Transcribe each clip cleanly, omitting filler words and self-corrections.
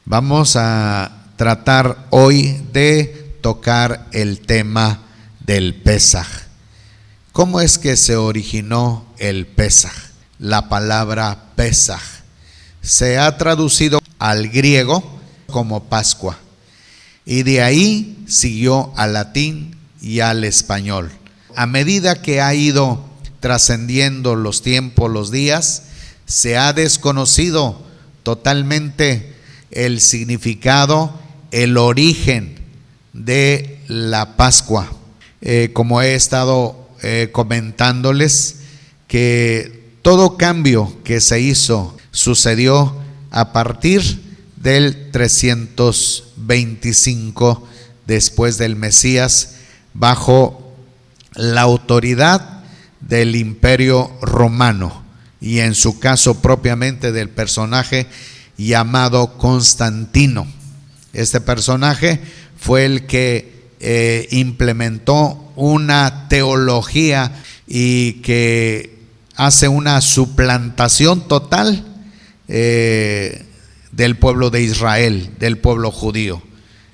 Vamos a tratar hoy de tocar el tema del Pesaj. ¿Cómo es que se originó el Pesaj? La palabra Pesaj se ha traducido al griego como Pascua y de ahí siguió al latín y al español. A medida que ha ido trascendiendo los tiempos, los días, se ha desconocido totalmente el significado, el origen de la Pascua. Como he estado comentándoles, que todo cambio que se hizo sucedió a partir del 325 después del Mesías, bajo la autoridad del Imperio Romano y en su caso propiamente del personaje llamado Constantino. Este personaje fue el que implementó una teología y que hace una suplantación total del pueblo de Israel, del pueblo judío.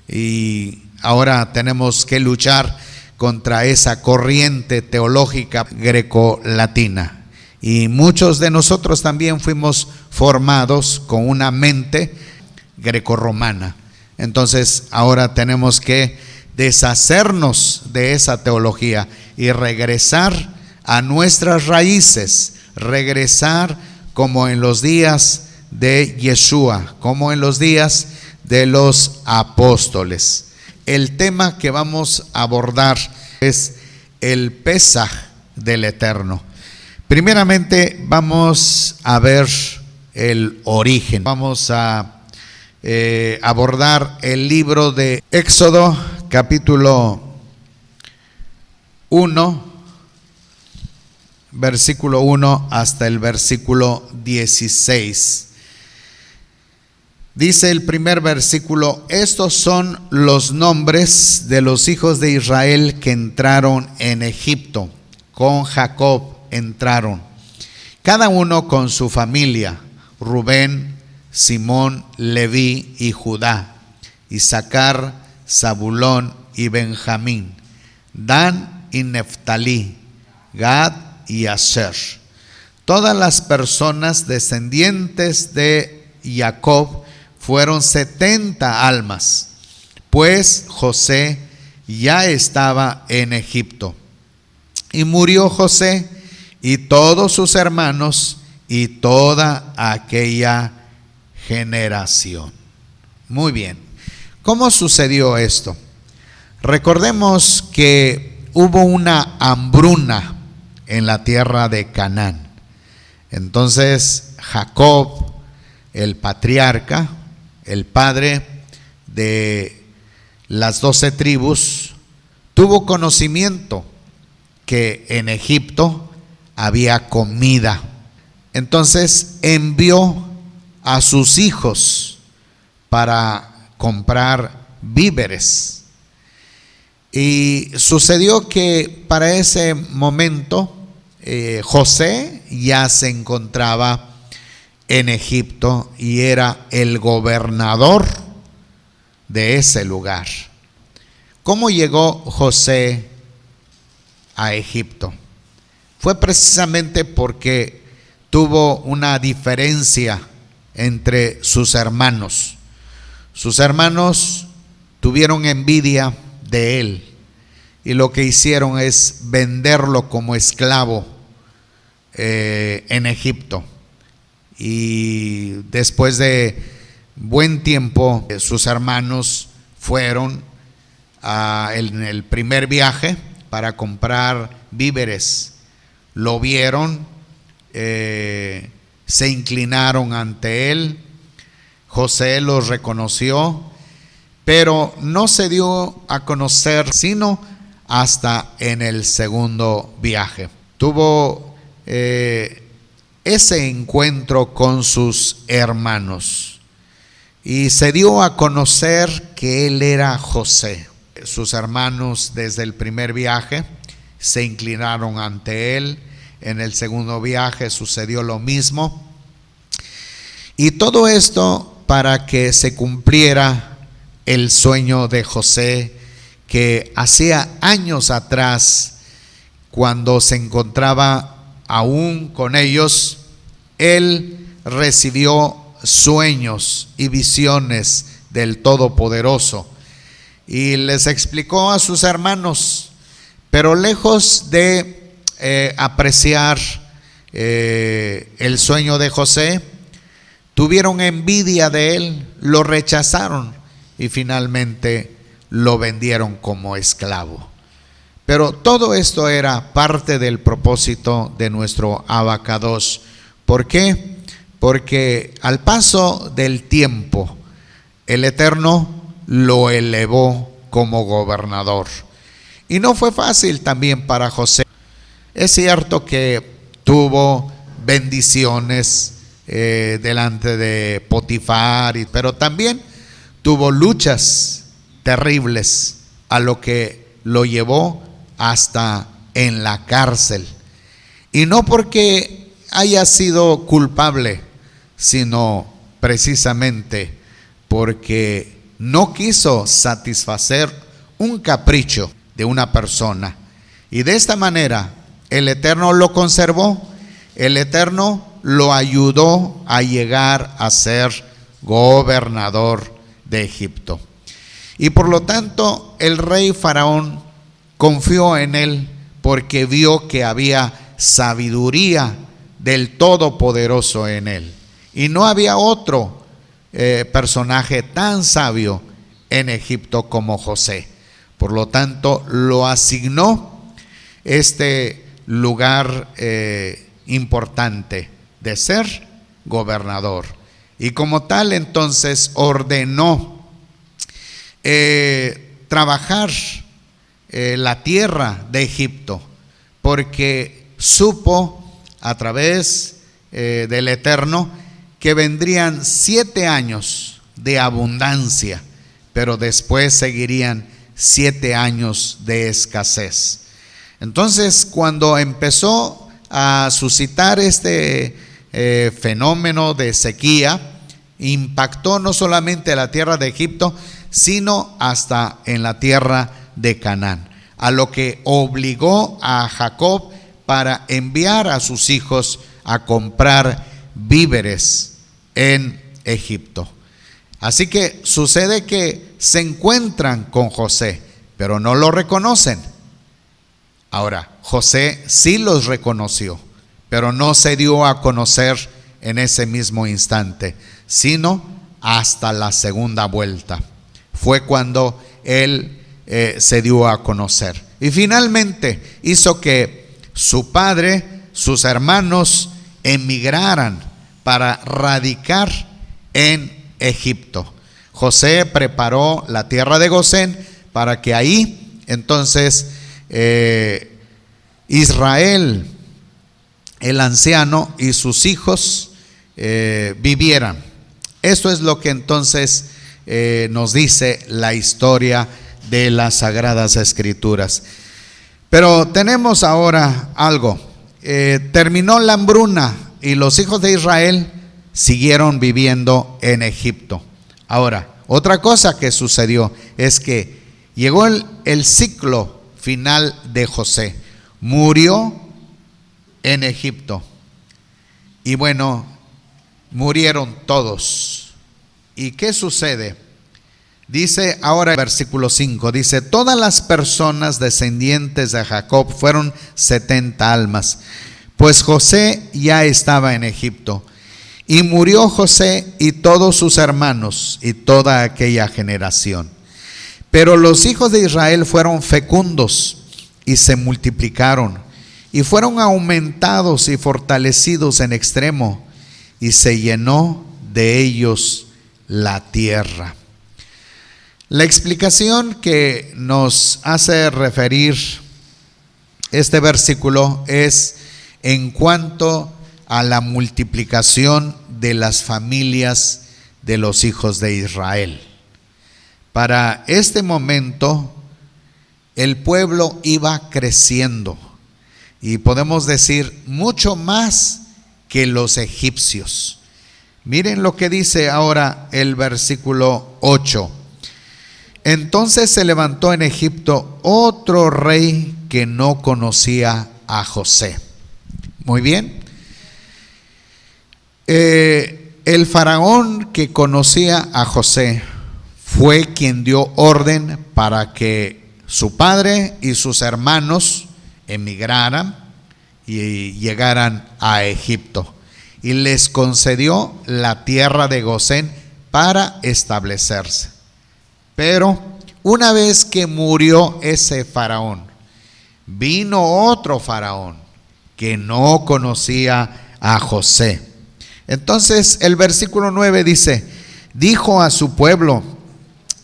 Y ahora tenemos que luchar contra esa corriente teológica greco-latina. Y muchos de nosotros también fuimos formados con una mente grecorromana. Entonces ahora tenemos que deshacernos de esa teología y regresar a nuestras raíces, regresar como en los días de Yeshua, como en los días de los apóstoles. El tema que vamos a abordar es el Pesaj del Eterno. Primeramente vamos a ver el origen. Vamos a abordar el libro de Éxodo, capítulo 1, versículo 1 hasta el versículo 16. Dice el primer versículo: estos son los nombres de los hijos de Israel que entraron en Egipto. Con Jacob entraron, cada uno con su familia: Rubén, Simón, Leví y Judá, Isaacar, Zabulón y Benjamín, Dan y Neftalí, Gad y Aser. Todas las personas descendientes de Jacob fueron 70 almas, pues José ya estaba en Egipto. Y murió José y todos sus hermanos y toda aquella generación. Muy bien. ¿Cómo sucedió esto? Recordemos que hubo una hambruna en la tierra de Canaán. Entonces Jacob, el patriarca, el padre de las 12 tribus, tuvo conocimiento que en Egipto había comida. Entonces envió a sus hijos para comprar víveres. Y sucedió que para ese momento José ya se encontraba en Egipto y era el gobernador de ese lugar. ¿Cómo llegó José a Egipto? Fue precisamente porque tuvo una diferencia entre sus hermanos. Sus hermanos tuvieron envidia de él y lo que hicieron es venderlo como esclavo en Egipto. Y después de buen tiempo, sus hermanos fueron en el primer viaje para comprar víveres. Lo vieron, se inclinaron ante él. José los reconoció, pero no se dio a conocer sino hasta en el segundo viaje. Tuvo ese encuentro con sus hermanos y se dio a conocer que él era José. Sus hermanos desde el primer viaje se inclinaron ante él. En el segundo viaje sucedió lo mismo. Y todo esto para que se cumpliera el sueño de José, que hacía años atrás, cuando se encontraba aún con ellos, él recibió sueños y visiones del Todopoderoso y les explicó a sus hermanos, pero lejos de apreciar el sueño de José, tuvieron envidia de él, lo rechazaron y finalmente lo vendieron como esclavo. Pero todo esto era parte del propósito de nuestro abacados. ¿Por qué? Porque al paso del tiempo, el Eterno lo elevó como gobernador. Y no fue fácil también para José. Es cierto que tuvo bendiciones delante de Potifar, pero también tuvo luchas terribles, a lo que lo llevó hasta en la cárcel. Y no porque haya sido culpable, sino precisamente porque no quiso satisfacer un capricho de una persona. Y de esta manera el Eterno lo conservó, el Eterno lo ayudó a llegar a ser gobernador de Egipto. Y por lo tanto el rey Faraón confió en él porque vio que había sabiduría del Todopoderoso en él. Y no había otro personaje tan sabio en Egipto como José. Por lo tanto, lo asignó este lugar importante de ser gobernador. Y como tal, entonces, ordenó trabajar la tierra de Egipto, porque supo a través del Eterno que vendrían 7 años de abundancia, pero después seguirían 7 años de escasez. Entonces, cuando empezó a suscitar este fenómeno de sequía, impactó no solamente la tierra de Egipto, sino hasta en la tierra de Canaán, a lo que obligó a Jacob para enviar a sus hijos a comprar víveres en Egipto. Así que sucede que se encuentran con José, pero no lo reconocen. Ahora, José sí los reconoció, pero no se dio a conocer en ese mismo instante, sino hasta la segunda vuelta. Fue cuando él se dio a conocer. Y finalmente hizo que su padre, sus hermanos, emigraran para radicar en Egipto. José preparó la tierra de Gosén para que ahí entonces Israel, el anciano y sus hijos vivieran. Esto es lo que entonces nos dice la historia de las Sagradas Escrituras. Pero tenemos ahora algo. Terminó la hambruna y los hijos de Israel siguieron viviendo en Egipto. Ahora, otra cosa que sucedió es que llegó el ciclo final de José. Murió en Egipto. Y bueno, murieron todos. ¿Y qué sucede? Dice ahora el versículo 5, dice: todas las personas descendientes de Jacob fueron 70 almas, pues José ya estaba en Egipto. Y murió José y todos sus hermanos y toda aquella generación. Pero los hijos de Israel fueron fecundos y se multiplicaron y fueron aumentados y fortalecidos en extremo, y se llenó de ellos la tierra. La explicación que nos hace referir este versículo es en cuanto a la multiplicación de las familias de los hijos de Israel. Para este momento, el pueblo iba creciendo, y podemos decir mucho más que los egipcios. Miren lo que dice ahora el versículo 8. Entonces se levantó en Egipto otro rey que no conocía a José. Muy bien. El faraón que conocía a José fue quien dio orden para que su padre y sus hermanos emigraran y llegaran a Egipto, y les concedió la tierra de Gosén para establecerse. Pero una vez que murió ese faraón, vino otro faraón que no conocía a José. Entonces el versículo 9 dice: dijo a su pueblo: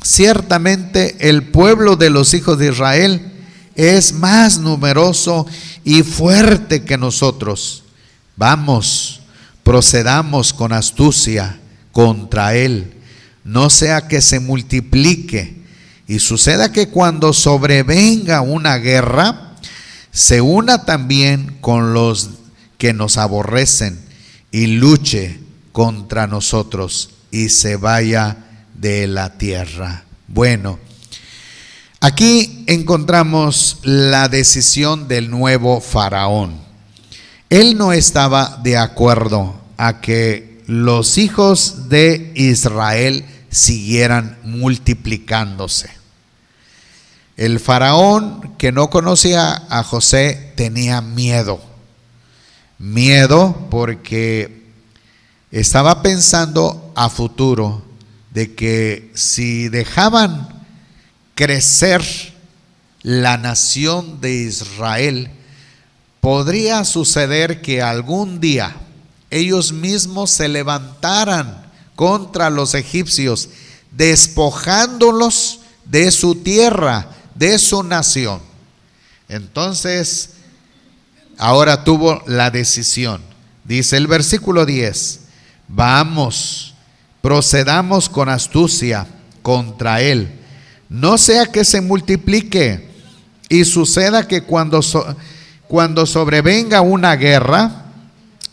ciertamente el pueblo de los hijos de Israel es más numeroso y fuerte que nosotros. Vamos, procedamos con astucia contra él, no sea que se multiplique y suceda que cuando sobrevenga una guerra, se una también con los que nos aborrecen y luche contra nosotros y se vaya de la tierra. Bueno, aquí encontramos la decisión del nuevo faraón. Él no estaba de acuerdo a que los hijos de Israel siguieran multiplicándose. El faraón que no conocía a José tenía miedo porque estaba pensando a futuro de que si dejaban crecer la nación de Israel, podría suceder que algún día ellos mismos se levantaran contra los egipcios, despojándolos de su tierra, de su nación. Entonces, ahora tuvo la decisión. Dice el versículo 10: vamos, procedamos con astucia contra él, no sea que se multiplique y suceda que cuando sobrevenga una guerra,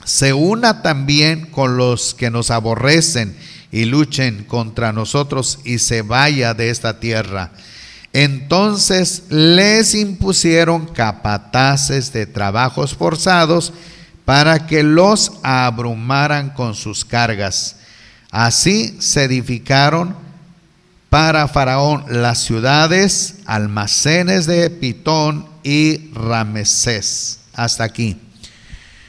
se una también con los que nos aborrecen y luchen contra nosotros y se vaya de esta tierra. Entonces les impusieron capataces de trabajos forzados para que los abrumaran con sus cargas. Así se edificaron para Faraón las ciudades, almacenes de Pitón y Ramesés. Hasta aquí.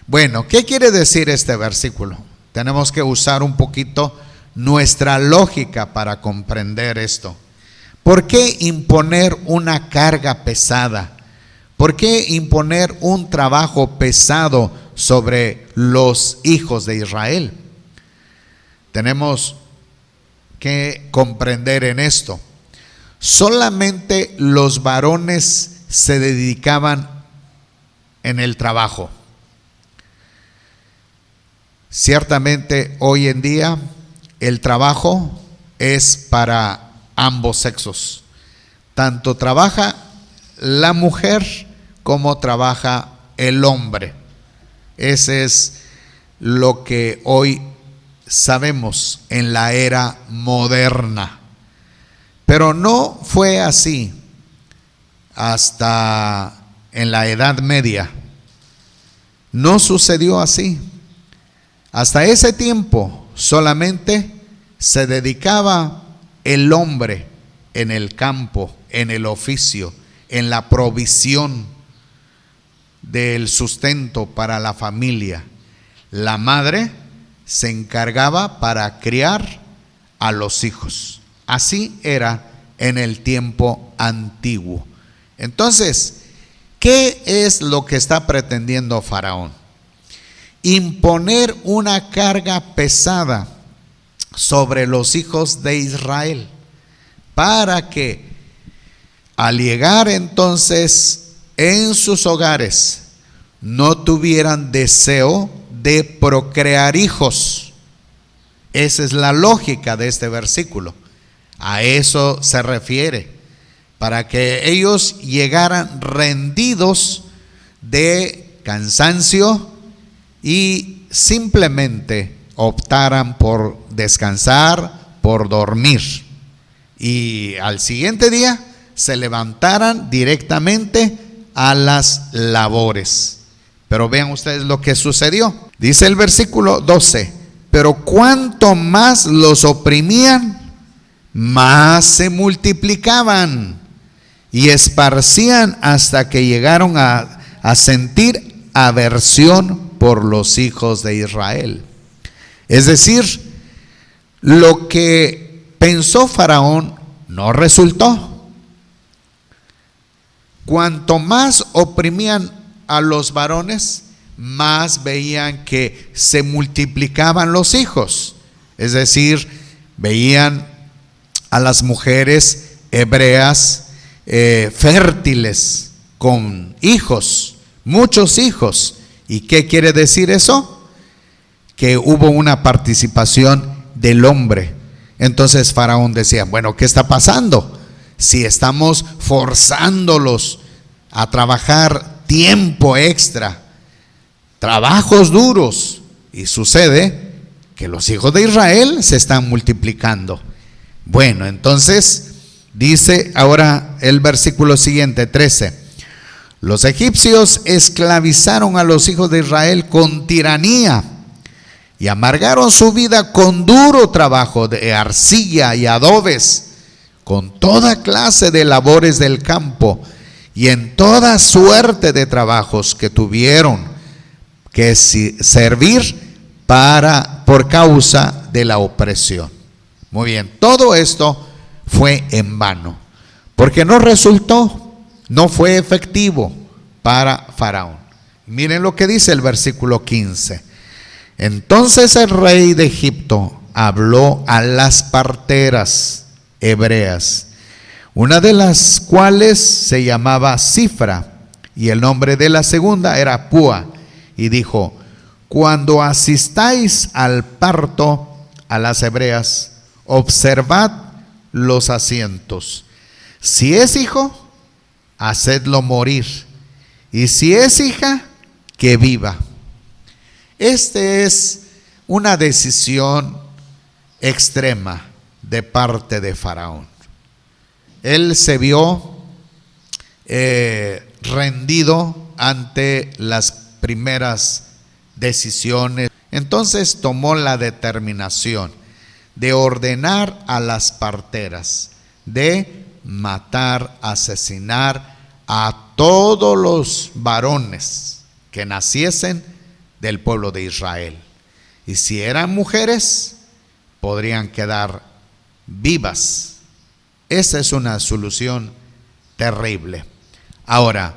Bueno, ¿qué quiere decir este versículo? Tenemos que usar un poquito nuestra lógica para comprender esto. ¿Por qué imponer una carga pesada? ¿Por qué imponer un trabajo pesado sobre los hijos de Israel? Tenemos que comprender en esto. Solamente los varones se dedicaban en el trabajo. Ciertamente hoy en día el trabajo es para ambos sexos. Tanto trabaja la mujer como trabaja el hombre. Ese es lo que hoy sabemos en la era moderna. Pero no fue así hasta en la Edad Media. No sucedió así. Hasta ese tiempo solamente se dedicaba el hombre en el campo, en el oficio, en la provisión del sustento para la familia. La madre se encargaba para criar a los hijos. Así era en el tiempo antiguo. Entonces, ¿qué es lo que está pretendiendo Faraón? Imponer una carga pesada sobre los hijos de Israel para que al llegar entonces en sus hogares no tuvieran deseo de procrear hijos. Esa es la lógica de este versículo. A eso se refiere, para que ellos llegaran rendidos de cansancio y simplemente optaran por descansar, por dormir, y al siguiente día se levantaran directamente a las labores. Pero vean ustedes lo que sucedió. Dice el versículo 12: pero cuanto más los oprimían, más se multiplicaban y esparcían hasta que llegaron a sentir aversión por los hijos de Israel. Es decir, lo que pensó Faraón no resultó. Cuanto más oprimían a los varones, más veían que se multiplicaban los hijos. Es decir, veían a las mujeres hebreas fértiles, con hijos, muchos hijos. ¿Y qué quiere decir eso? Que hubo una participación del hombre. Entonces Faraón decía: bueno, ¿qué está pasando? Si estamos forzándolos a trabajar tiempo extra, trabajos duros, y sucede que los hijos de Israel se están multiplicando. Bueno, entonces dice ahora el versículo siguiente, 13: los egipcios esclavizaron a los hijos de Israel con tiranía y amargaron su vida con duro trabajo de arcilla y adobes, con toda clase de labores del campo y en toda suerte de trabajos que tuvieron que servir por causa de la opresión. Muy bien, todo esto fue en vano, porque no resultó, no fue efectivo para Faraón. Miren lo que dice el versículo 15: entonces el rey de Egipto habló a las parteras hebreas, una de las cuales se llamaba Cifra, y el nombre de la segunda era Púa, y dijo: cuando asistáis al parto a las hebreas, observad los asientos. Si es hijo, hacedlo morir, y si es hija, que viva. Esta es una decisión extrema de parte de Faraón. Él se vio rendido ante las primeras decisiones. Entonces tomó la determinación de ordenar a las parteras de matar, asesinar a todos los varones que naciesen del pueblo de Israel. Y si eran mujeres, podrían quedar vivas. Esa es una solución terrible. Ahora,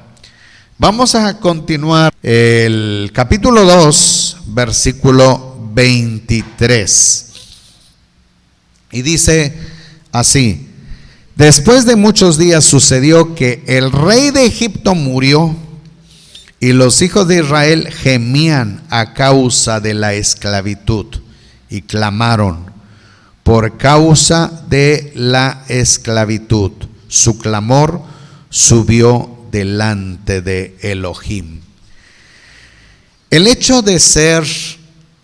vamos a continuar el capítulo 2, versículo 23. Y dice así: después de muchos días sucedió que el rey de Egipto murió, y los hijos de Israel gemían a causa de la esclavitud, y clamaron por causa de la esclavitud. Su clamor subió delante de Elohim. El hecho de ser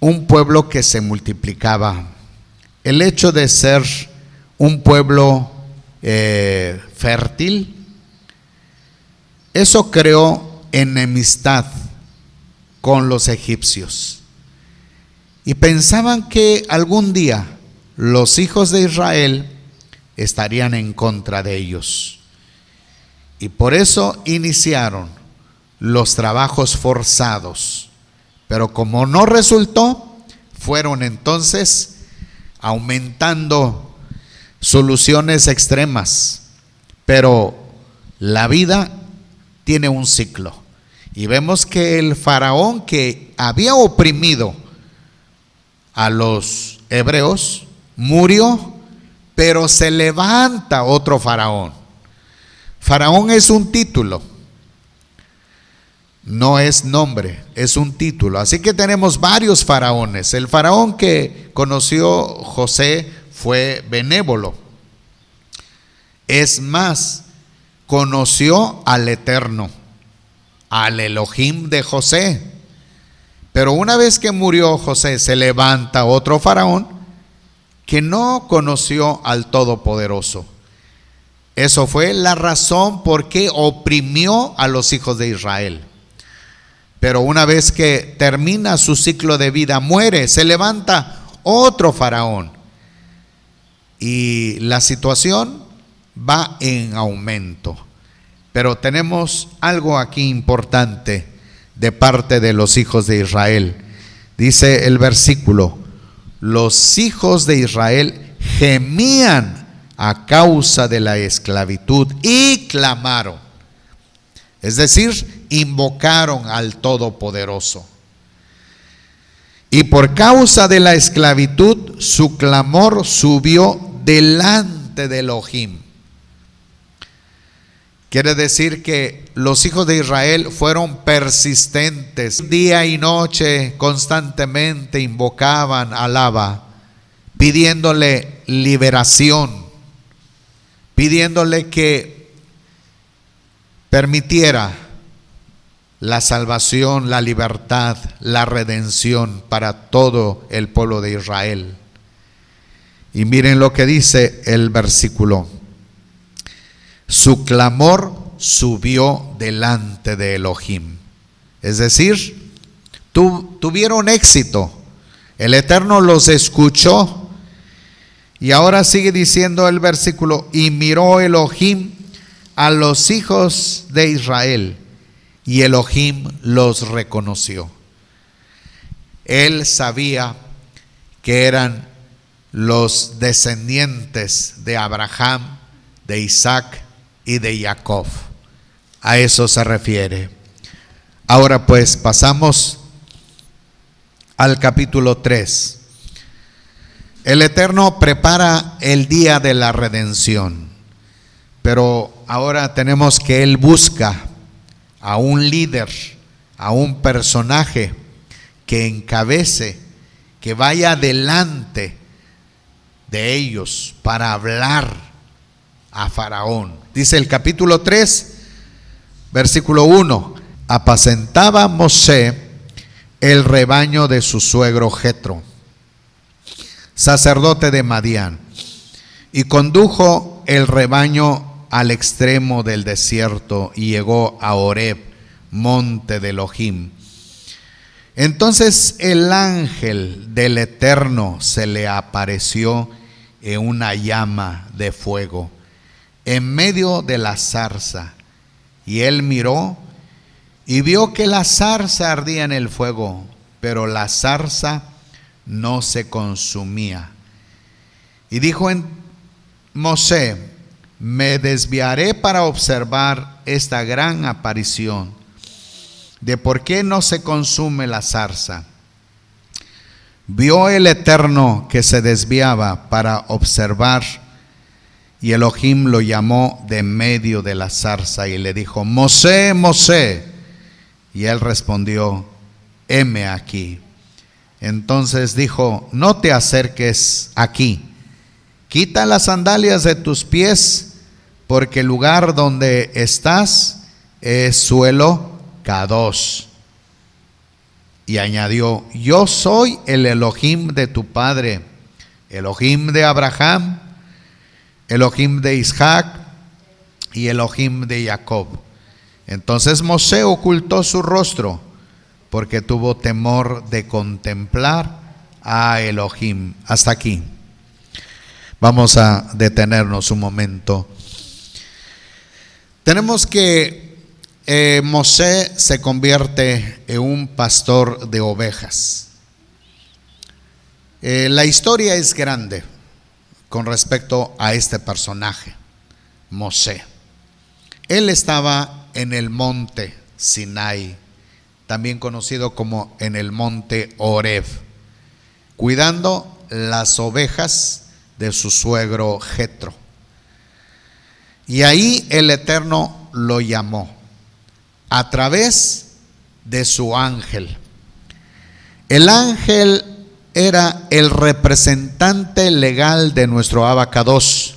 un pueblo que se multiplicaba, el hecho de ser un pueblo fértil, eso creó enemistad con los egipcios, y pensaban que algún día los hijos de Israel estarían en contra de ellos, y por eso iniciaron los trabajos forzados. Pero como no resultó, fueron entonces aumentando soluciones extremas. Pero la vida tiene un ciclo, y vemos que el faraón que había oprimido a los hebreos murió, pero se levanta otro faraón. Faraón es un título, no es nombre, es un título. Así que tenemos varios faraones. El faraón que conoció José fue benévolo. Es más, conoció al Eterno, al Elohim de José. Pero una vez que murió José, se levanta otro faraón que no conoció al Todopoderoso. Eso fue la razón por qué oprimió a los hijos de Israel. Pero una vez que termina su ciclo de vida, muere, se levanta otro faraón. Y la situación va en aumento. Pero tenemos algo aquí importante de parte de los hijos de Israel. Dice el versículo: los hijos de Israel gemían a causa de la esclavitud y clamaron. Es decir, invocaron al Todopoderoso. Y por causa de la esclavitud, su clamor subió delante de Elohim. Quiere decir que los hijos de Israel fueron persistentes. Día y noche constantemente invocaban a Alaba, pidiéndole liberación, pidiéndole que permitiera la salvación, la libertad, la redención para todo el pueblo de Israel. Y miren lo que dice el versículo: su clamor subió delante de Elohim. Es decir, tuvieron éxito. El Eterno los escuchó. Y ahora sigue diciendo el versículo: y miró Elohim a los hijos de Israel, y Elohim los reconoció. Él sabía que eran los descendientes de Abraham, de Isaac y de Jacob. A eso se refiere. Ahora pues pasamos al capítulo 3. El Eterno prepara el día de la redención, pero ahora tenemos que Él busca a un líder, a un personaje que encabece, que vaya delante de ellos para hablar a Faraón. Dice el capítulo 3, versículo 1: apacentaba Mosé el rebaño de su suegro Jetro, sacerdote de Madián, y condujo el rebaño al extremo del desierto y llegó a Horeb, monte de Elohim. Entonces el ángel del Eterno se le apareció en una llama de fuego en medio de la zarza, y él miró y vio que la zarza ardía en el fuego, pero la zarza no se consumía. Y dijo en Mosé: me desviaré para observar esta gran aparición, de por qué no se consume la zarza. Vio el Eterno que se desviaba para observar, y Elohim lo llamó de medio de la zarza y le dijo: Mosé, Mosé. Y él respondió: heme aquí. Entonces dijo: no te acerques aquí, quita las sandalias de tus pies, porque el lugar donde estás es suelo Kadosh. Y añadió: yo soy el Elohim de tu padre, Elohim de Abraham, Elohim de Isaac y Elohim de Jacob. Entonces Mosé ocultó su rostro, porque tuvo temor de contemplar a Elohim. Hasta aquí. Vamos a detenernos un momento. Tenemos que Mosé se convierte en un pastor de ovejas. La historia es grande con respecto a este personaje, Mosé. Él estaba en el monte Sinai, también conocido como en el monte Horeb, cuidando las ovejas de su suegro Jetro. Y ahí el Eterno lo llamó a través de su ángel. El ángel era el representante legal de nuestro Abacados.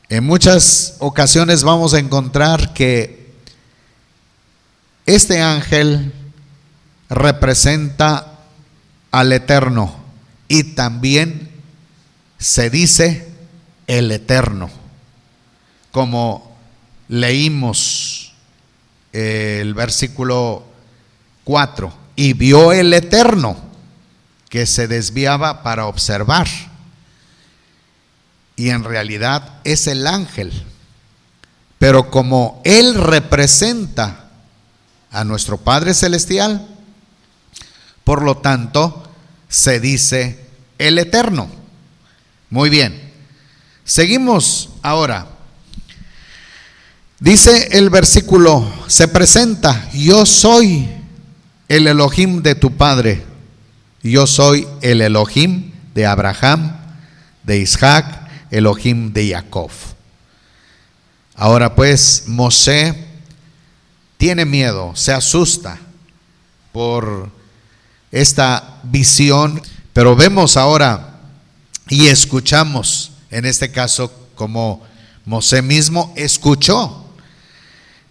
En muchas ocasiones vamos a encontrar que este ángel representa al Eterno y también se dice el Eterno, como leímos el versículo 4, y vio el Eterno que se desviaba para observar, y en realidad es el ángel, pero como él representa a nuestro Padre Celestial, por lo tanto se dice el Eterno. Muy bien, seguimos ahora. Dice el versículo, se presenta: yo soy el Elohim de tu padre, yo soy el Elohim de Abraham, de Isaac, Elohim de Jacob. Ahora pues Mosé tiene miedo, se asusta por esta visión, pero vemos ahora y escuchamos, en este caso como Mosé mismo escuchó.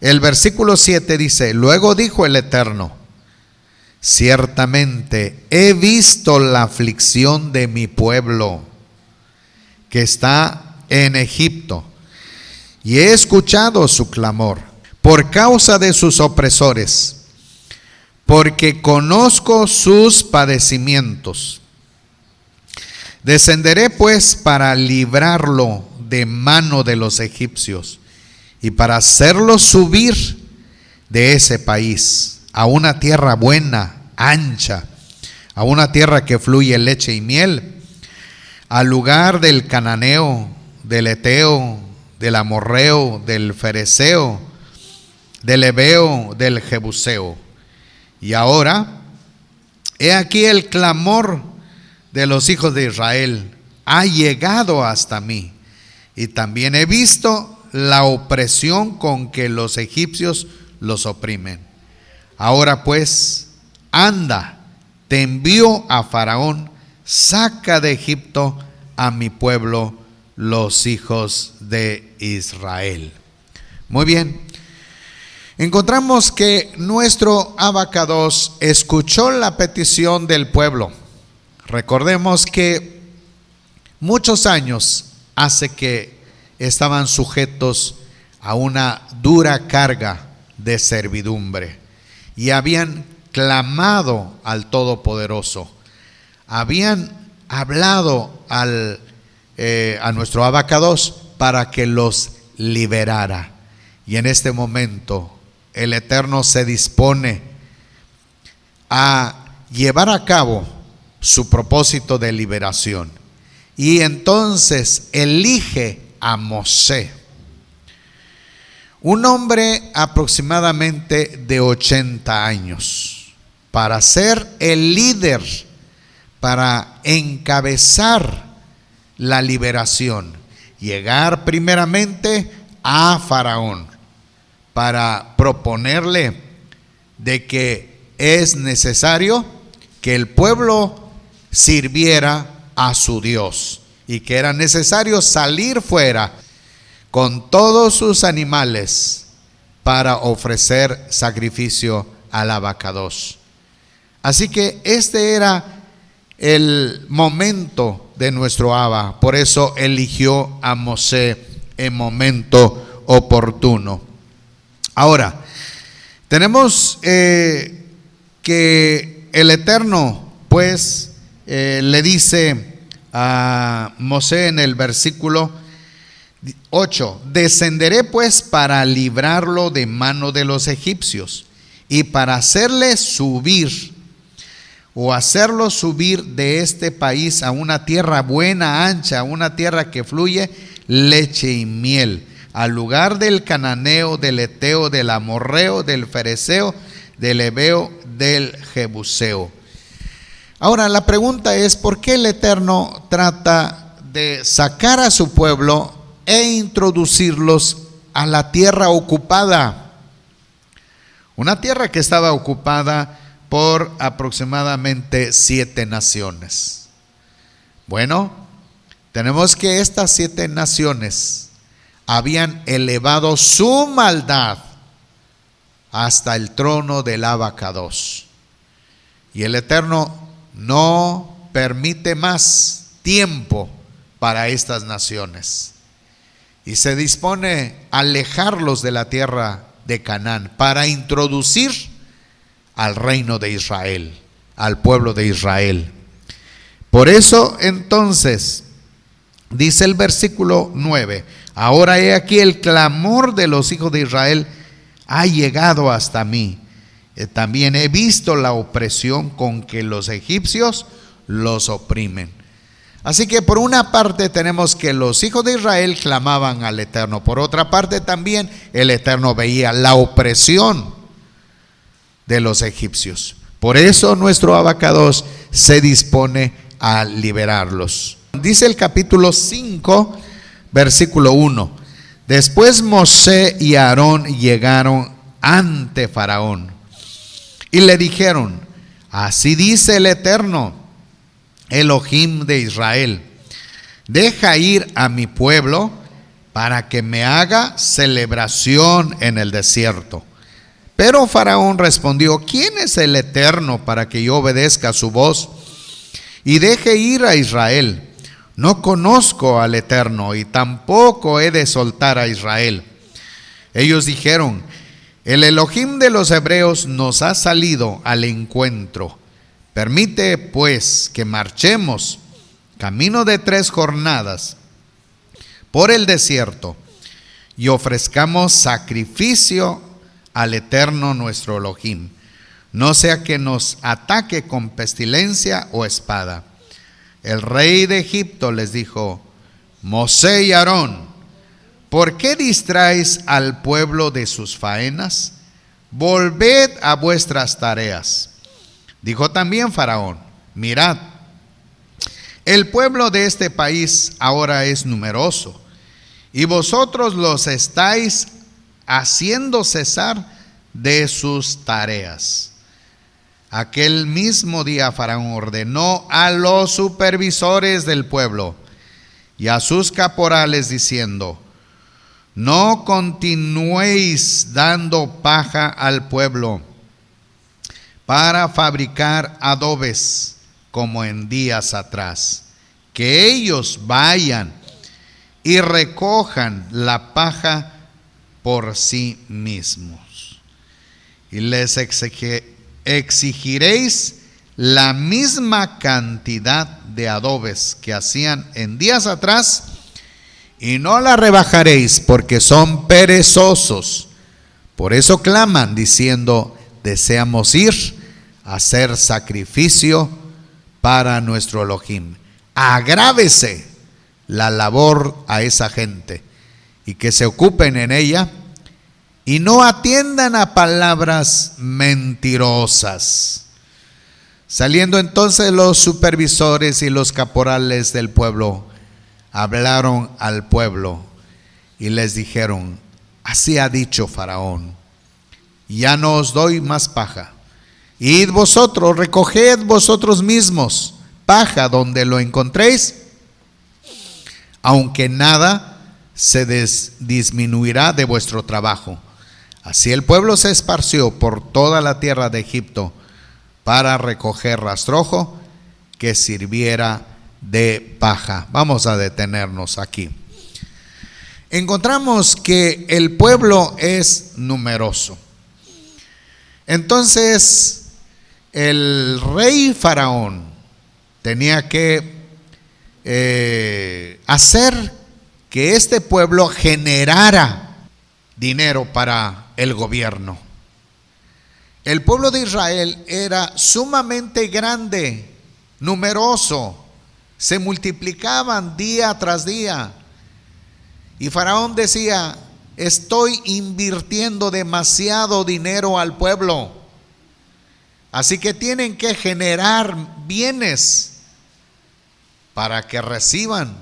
El versículo 7 dice: luego dijo el Eterno, ciertamente he visto la aflicción de mi pueblo que está en Egipto, y he escuchado su clamor por causa de sus opresores, porque conozco sus padecimientos. Descenderé pues para librarlo de mano de los egipcios y para hacerlo subir de ese país a una tierra buena, ancha, a una tierra que fluye leche y miel, al lugar del cananeo, del eteo, del amorreo, del fereceo, del heveo, del jebuseo. Y ahora, he aquí el clamor de los hijos de Israel ha llegado hasta mí, y también he visto la opresión con que los egipcios los oprimen. Ahora pues, anda, te envío a Faraón, saca de Egipto a mi pueblo, los hijos de Israel. Muy bien, encontramos que nuestro Abacados escuchó la petición del pueblo. Recordemos que muchos años hace que estaban sujetos a una dura carga de servidumbre y habían clamado al Todopoderoso, habían hablado a nuestro Abacados para que los liberara, y en este momento el Eterno se dispone a llevar a cabo su propósito de liberación, y entonces elige a Mosé, un hombre aproximadamente de 80 años, para ser el líder, para encabezar la liberación, llegar primeramente a Faraón, para proponerle de que es necesario que el pueblo sirviera a su Dios, y que era necesario salir fuera con todos sus animales para ofrecer sacrificio al Abacados. Así que este era el momento de nuestro Abba, por eso eligió a Mosé en momento oportuno. Ahora, tenemos que el Eterno pues le dice a Mosé en el versículo 8: descenderé pues para librarlo de mano de los egipcios y para hacerle subir, o hacerlo subir de este país a una tierra buena, ancha, a una tierra que fluye leche y miel, al lugar del cananeo, del eteo, del amorreo, del fereceo, del heveo, del jebuseo. Ahora la pregunta es: ¿por qué el Eterno trata de sacar a su pueblo e introducirlos a la tierra ocupada? Una tierra que estaba ocupada por aproximadamente 7 naciones. Bueno, tenemos que estas 7 naciones habían elevado su maldad hasta el trono del Abacados. Y el Eterno no permite más tiempo para estas naciones. Y se dispone a alejarlos de la tierra de Canaán para introducir al reino de Israel, al pueblo de Israel. Por eso entonces, dice el versículo 9, ahora he aquí el clamor de los hijos de Israel ha llegado hasta mí. También he visto la opresión con que los egipcios los oprimen. Así que por una parte tenemos que los hijos de Israel clamaban al Eterno. Por otra parte también el Eterno veía la opresión de los egipcios. Por eso nuestro abacados se dispone a liberarlos. Dice el capítulo 5, versículo 1. Después Mosé y Aarón llegaron ante Faraón y le dijeron: así dice el Eterno, Elohim de Israel, deja ir a mi pueblo para que me haga celebración en el desierto. Pero Faraón respondió: ¿quién es el Eterno para que yo obedezca su voz y deje ir a Israel? No conozco al Eterno y tampoco he de soltar a Israel. Ellos dijeron: el Elohim de los hebreos nos ha salido al encuentro. Permite pues que marchemos camino de 3 jornadas por el desierto y ofrezcamos sacrificio al Eterno nuestro Elohim, no sea que nos ataque con pestilencia o espada. El rey de Egipto les dijo: Mosé y Aarón, ¿por qué distraéis al pueblo de sus faenas? Volved a vuestras tareas. Dijo también Faraón: mirad, el pueblo de este país ahora es numeroso, y vosotros los estáis haciendo cesar de sus tareas. Aquel mismo día Faraón ordenó a los supervisores del pueblo y a sus caporales diciendo: no continuéis dando paja al pueblo para fabricar adobes como en días atrás. Que ellos vayan y recojan la paja por sí mismos. Y les exigiréis la misma cantidad de adobes que hacían en días atrás, y no la rebajaréis, porque son perezosos. Por eso claman diciendo: deseamos ir a hacer sacrificio para nuestro Elohim. Agrávese la labor a esa gente y que se ocupen en ella y no atiendan a palabras mentirosas. Saliendo entonces los supervisores y los caporales del pueblo, hablaron al pueblo y les dijeron: así ha dicho Faraón, ya no os doy más paja. Id vosotros, recoged vosotros mismos paja donde lo encontréis, aunque nada se disminuirá de vuestro trabajo. Así el pueblo se esparció por toda la tierra de Egipto para recoger rastrojo que sirviera de paja. Vamos a detenernos aquí. Encontramos que el pueblo es numeroso. Entonces, el rey Faraón tenía que hacer que este pueblo generara dinero para el gobierno. El pueblo de Israel era sumamente grande, numeroso, se multiplicaban día tras día. Y Faraón decía: estoy invirtiendo demasiado dinero al pueblo, así que tienen que generar bienes para que reciban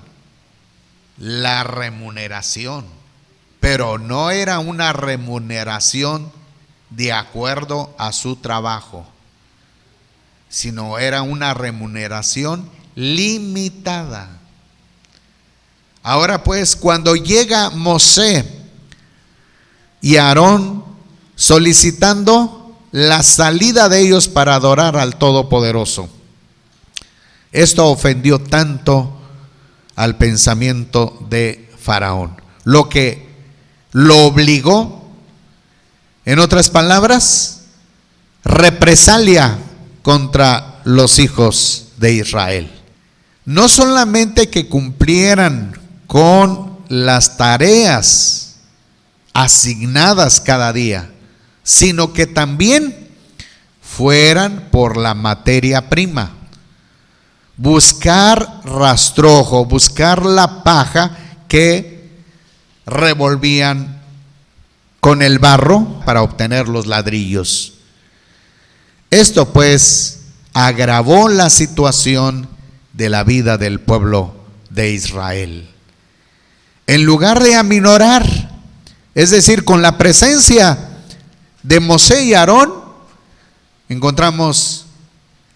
la remuneración. Pero no era una remuneración de acuerdo a su trabajo, sino era una remuneración limitada. Ahora pues, cuando llega Mosé y Aarón solicitando la salida de ellos para adorar al Todopoderoso. Esto ofendió tanto al pensamiento de Faraón, lo que lo obligó, en otras palabras, represalia contra los hijos de Israel. No solamente que cumplieran con las tareas asignadas cada día, sino que también fueran por la materia prima. Buscar rastrojo, buscar la paja que revolvían con el barro para obtener los ladrillos. Esto pues agravó la situación de la vida del pueblo de Israel. En lugar de aminorar, es decir, con la presencia de Mosé y Aarón, encontramos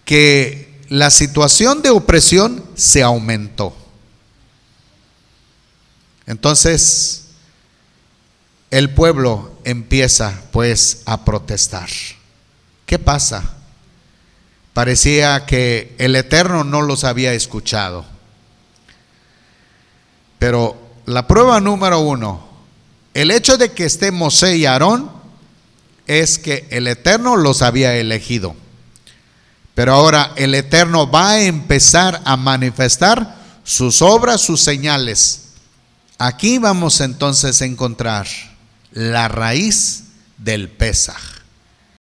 que la situación de opresión se aumentó. Entonces, el pueblo empieza pues a protestar. ¿Qué pasa? Parecía que el Eterno no los había escuchado. Pero la prueba número 1, el hecho de que esté Mosé y Aarón, es que el Eterno los había elegido. Pero ahora el Eterno va a empezar a manifestar sus obras, sus señales. Aquí vamos entonces a encontrar la raíz del Pesaj.